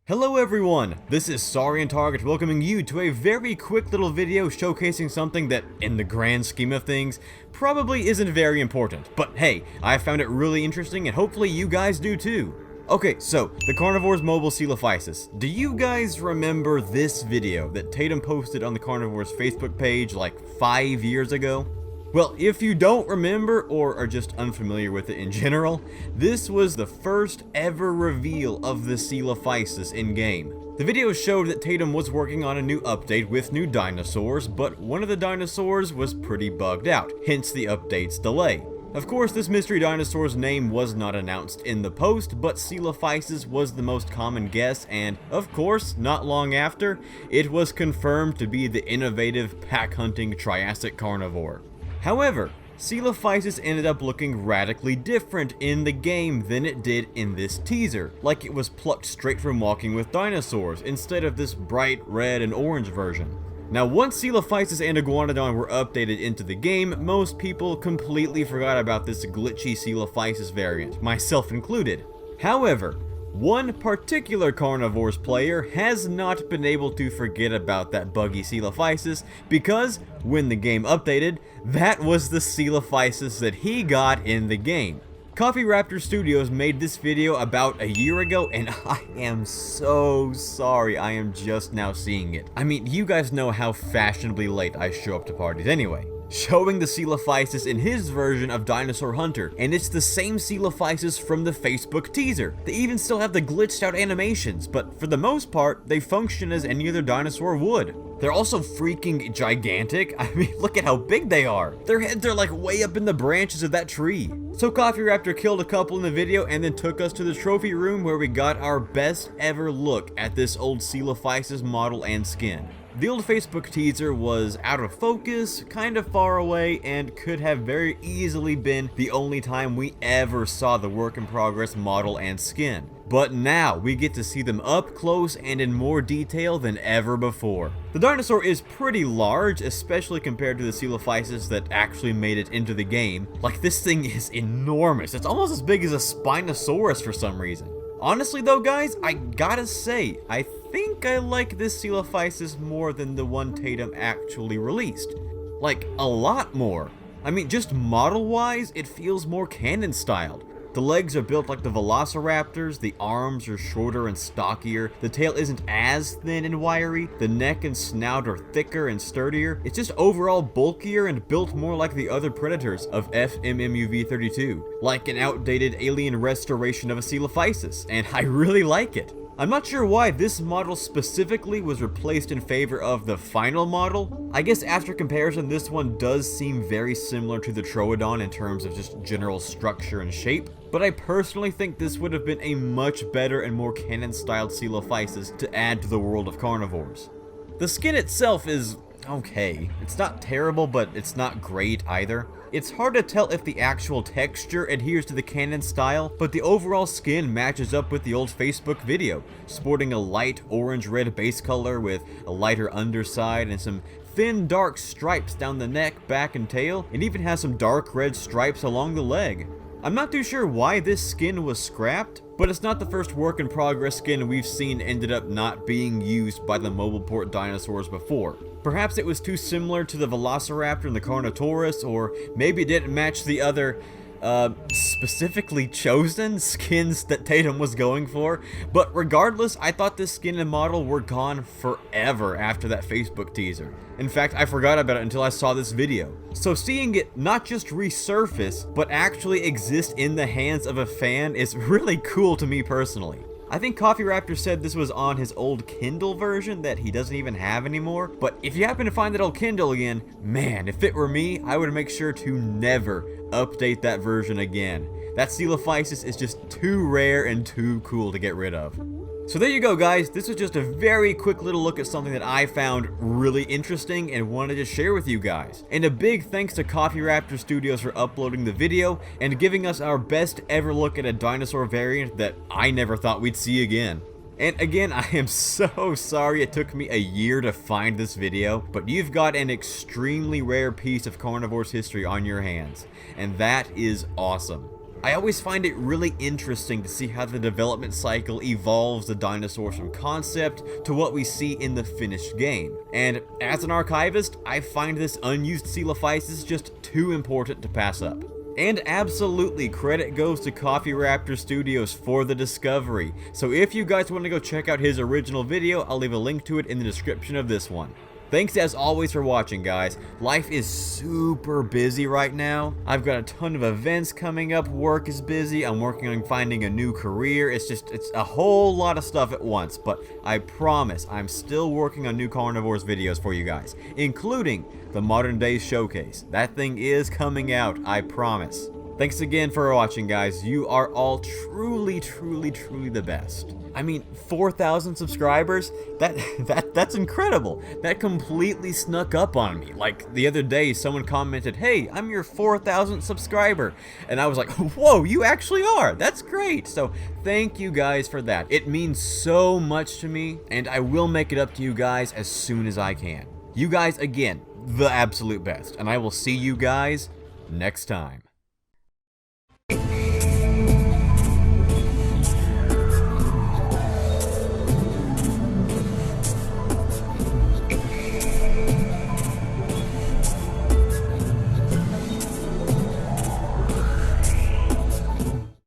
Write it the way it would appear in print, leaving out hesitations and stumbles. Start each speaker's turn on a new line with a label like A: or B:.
A: Hello everyone, this is Sorry and Target welcoming you to a very quick little video showcasing something that, in the grand scheme of things, probably isn't very important. But hey, I found it really interesting and hopefully you guys do too. Okay, so, the Carnivores mobile Coelophysis. Do you guys remember this video that Tatum posted on the Carnivores Facebook page like 5 years ago? Well, if you don't remember or are just unfamiliar with it in general, this was the first ever reveal of the Coelophysis in-game. The video showed that Tatum was working on a new update with new dinosaurs, but one of the dinosaurs was pretty bugged out, hence the update's delay. Of course, this mystery dinosaur's name was not announced in the post, but Coelophysis was the most common guess, and of course, not long after, it was confirmed to be the innovative pack-hunting Triassic carnivore. However, Coelophysis ended up looking radically different in the game than it did in this teaser, like it was plucked straight from Walking with Dinosaurs instead of this bright red and orange version. Now, once Coelophysis and Iguanodon were updated into the game, most people completely forgot about this glitchy Coelophysis variant, myself included. However, one particular Carnivores player has not been able to forget about that buggy Coelophysis because, when the game updated, that was the Coelophysis that he got in the game. Coffee Raptor Studios made this video about a year ago, and I am so sorry I am just now seeing it. I mean, you guys know how fashionably late I show up to parties anyway. Showing the Coelophysis in his version of Dinosaur Hunter, and it's the same Coelophysis from the Facebook teaser. They even still have the glitched out animations, but for the most part, they function as any other dinosaur would. They're also freaking gigantic. I mean, look at how big they are. Their heads are like way up in the branches of that tree. So Coffee Raptor killed a couple in the video and then took us to the trophy room where we got our best ever look at this old Coelophysis model and skin. The old Facebook teaser was out of focus, kind of far away, and could have very easily been the only time we ever saw the work in progress model and skin. But now we get to see them up close and in more detail than ever before. The dinosaur is pretty large, especially compared to the Coelophysis that actually made it into the game. Like, this thing is enormous. It's almost as big as a Spinosaurus for some reason. Honestly though, guys, I gotta say, I think I like this Coelophysis more than the one Tatum actually released. Like, a lot more. I mean, just model-wise, it feels more canon-styled. The legs are built like the Velociraptors, the arms are shorter and stockier, the tail isn't as thin and wiry, the neck and snout are thicker and sturdier. It's just overall bulkier and built more like the other predators of FMMUV32, like an outdated alien restoration of a Coelophysis, and I really like it. I'm not sure why this model specifically was replaced in favor of the final model. I guess after comparison, this one does seem very similar to the Troodon in terms of just general structure and shape, but I personally think this would have been a much better and more canon-styled Coelophysis to add to the world of Carnivores. The skin itself is okay. It's not terrible, but it's not great either. It's hard to tell if the actual texture adheres to the canon style, but the overall skin matches up with the old Facebook video, sporting a light orange-red base color with a lighter underside and some thin dark stripes down the neck, back, and tail. It even has some dark red stripes along the leg. I'm not too sure why this skin was scrapped, but it's not the first work in progress skin we've seen ended up not being used by the mobile port dinosaurs before. Perhaps it was too similar to the Velociraptor and the Carnivores, or maybe it didn't match the other, specifically chosen skins that Tatum was going for. But regardless, I thought this skin and model were gone forever after that Facebook teaser. In fact, I forgot about it until I saw this video. So seeing it not just resurface, but actually exist in the hands of a fan is really cool to me personally. I think Coffee Raptor said this was on his old Kindle version that he doesn't even have anymore, but if you happen to find that old Kindle again, man, if it were me, I would make sure to never update that version again. That Coelophysis is just too rare and too cool to get rid of. So there you go, guys. This was just a very quick little look at something that I found really interesting and wanted to share with you guys. And a big thanks to Coffee Raptor Studios for uploading the video and giving us our best ever look at a dinosaur variant that I never thought we'd see again. And again, I am so sorry it took me a year to find this video, but you've got an extremely rare piece of Carnivores history on your hands, and that is awesome. I always find it really interesting to see how the development cycle evolves the dinosaurs from concept to what we see in the finished game. And as an archivist, I find this unused Coelophysis just too important to pass up. And absolutely, credit goes to Coffee Raptor Studios for the discovery. So if you guys want to go check out his original video, I'll leave a link to it in the description of this one. Thanks as always for watching, guys. Life is super busy right now. I've got a ton of events coming up, work is busy, I'm working on finding a new career. It's a whole lot of stuff at once, but I promise I'm still working on new Carnivores videos for you guys, including the Modern Day Showcase. That thing is coming out, I promise. Thanks again for watching, guys. You are all truly the best. I mean, 4,000 subscribers? That's incredible. That completely snuck up on me. Like, the other day, someone commented, "Hey, I'm your 4,000th subscriber." And I was like, whoa, you actually are. That's great. So, thank you guys for that. It means so much to me, and I will make it up to you guys as soon as I can. You guys, again, the absolute best. And I will see you guys next time.